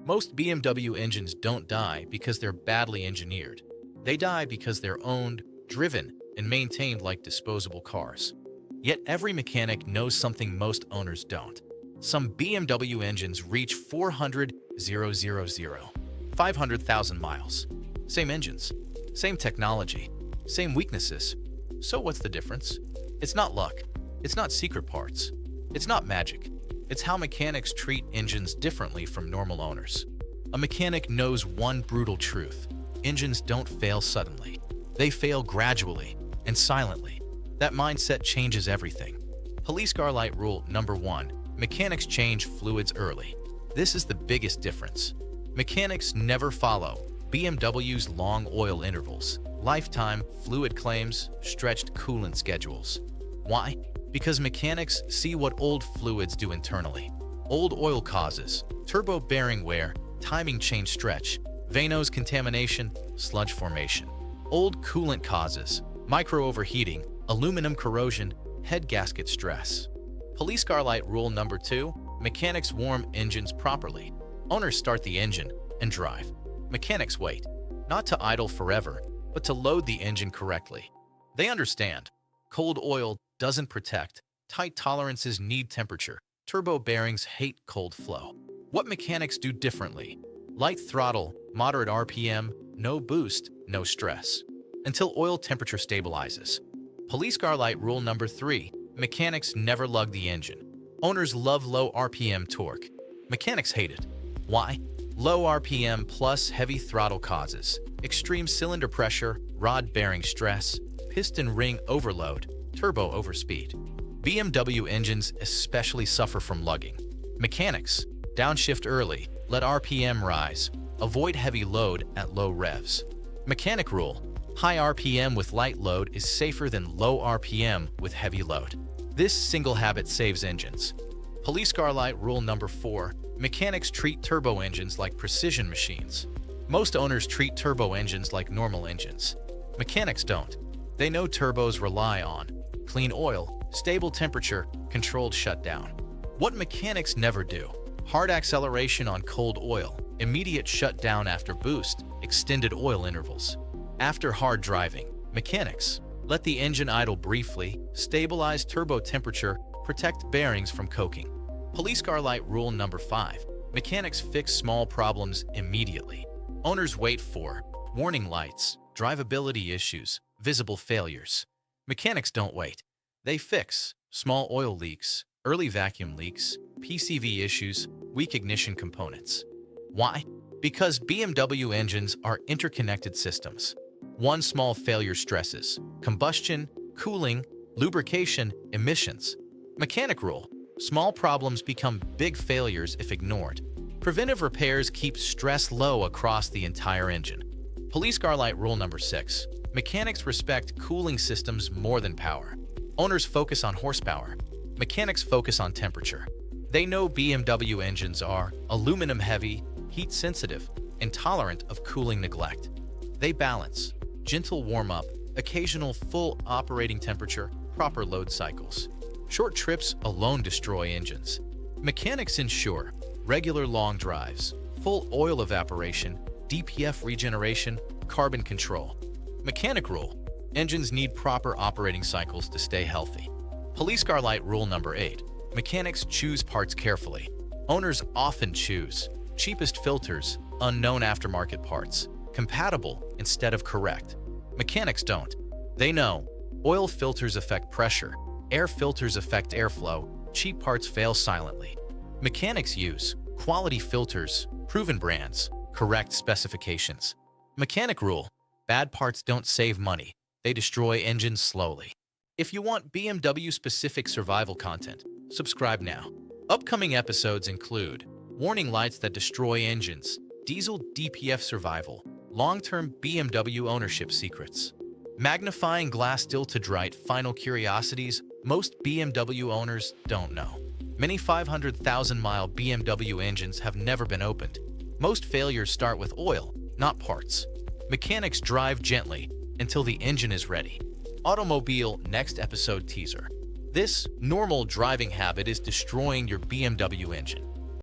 Most BMW engines don't die because they're badly engineered. They die because they're owned, driven, and maintained like disposable cars. Yet every mechanic knows something most owners don't. Some BMW engines reach 500,000 miles. Same engines, same technology, same weaknesses. So what's the difference? It's not luck. It's not secret parts. It's not magic. It's how mechanics treat engines differently from normal owners. A mechanic knows one brutal truth. Engines don't fail suddenly. They fail gradually and silently. That mindset changes everything. Police car light rule number 1. Mechanics change fluids early. This is the biggest difference. Mechanics never follow BMW's long oil intervals, lifetime fluid claims, stretched coolant schedules. Why? Because mechanics see what old fluids do internally. Old oil causes turbo bearing wear, timing chain stretch, vano contamination, sludge formation. Old coolant causes micro overheating, aluminum corrosion, head gasket stress. Police car light rule number 2. Mechanics warm engines properly. Owners start the engine and drive. Mechanics wait, not to idle forever, but to load the engine correctly. They understand. Cold oil doesn't protect. Tight tolerances need temperature. Turbo bearings hate cold flow. What mechanics do differently? Light throttle, moderate RPM, no boost, no stress. Until oil temperature stabilizes. Police car light rule number 3. Mechanics never lug the engine. Owners love low RPM torque. Mechanics hate it. Why? Low RPM plus heavy throttle causes extreme cylinder pressure, rod bearing stress, piston ring overload, turbo overspeed. BMW engines especially suffer from lugging. Mechanics, downshift early, let RPM rise, avoid heavy load at low revs. Mechanic rule, high RPM with light load is safer than low RPM with heavy load. This single habit saves engines. Police car light rule number 4. Mechanics treat turbo engines like precision machines. Most owners treat turbo engines like normal engines. Mechanics don't. They know turbos rely on clean oil, stable temperature, controlled shutdown. What mechanics never do: hard acceleration on cold oil, immediate shutdown after boost, extended oil intervals. After hard driving, mechanics let the engine idle briefly, stabilize turbo temperature, protect bearings from coking. Police car light rule number 5. Mechanics fix small problems immediately. Owners wait for warning lights, drivability issues, visible failures. Mechanics don't wait. They fix small oil leaks, early vacuum leaks, PCV issues, weak ignition components. Why? Because BMW engines are interconnected systems. One small failure stresses combustion, cooling, lubrication, emissions. Mechanic rule: small problems become big failures if ignored. Preventive repairs keep stress low across the entire engine. Police car light rule number 6. Mechanics respect cooling systems more than power. Owners focus on horsepower. Mechanics focus on temperature. They know BMW engines are aluminum heavy, heat sensitive, and tolerant of cooling neglect. They balance gentle warm-up, occasional full operating temperature, proper load cycles. Short trips alone destroy engines. Mechanics ensure regular long drives, full oil evaporation, DPF regeneration, carbon control. Mechanic rule: engines need proper operating cycles to stay healthy. Police car light rule number 8. Mechanics choose parts carefully. Owners often choose cheapest filters, unknown aftermarket parts, compatible instead of correct. Mechanics don't. They know oil filters affect pressure, air filters affect airflow, cheap parts fail silently. Mechanics use quality filters, proven brands, correct specifications. Mechanic rule: bad parts don't save money, they destroy engines slowly. If you want BMW-specific survival content, subscribe now. Upcoming episodes include warning lights that destroy engines, diesel DPF survival, long-term BMW ownership secrets, magnifying glass dildrite final curiosities most BMW owners don't know. Many 500,000-mile BMW engines have never been opened. Most failures start with oil, not parts. Mechanics drive gently until the engine is ready. Automobile next episode teaser. This normal driving habit is destroying your BMW engine.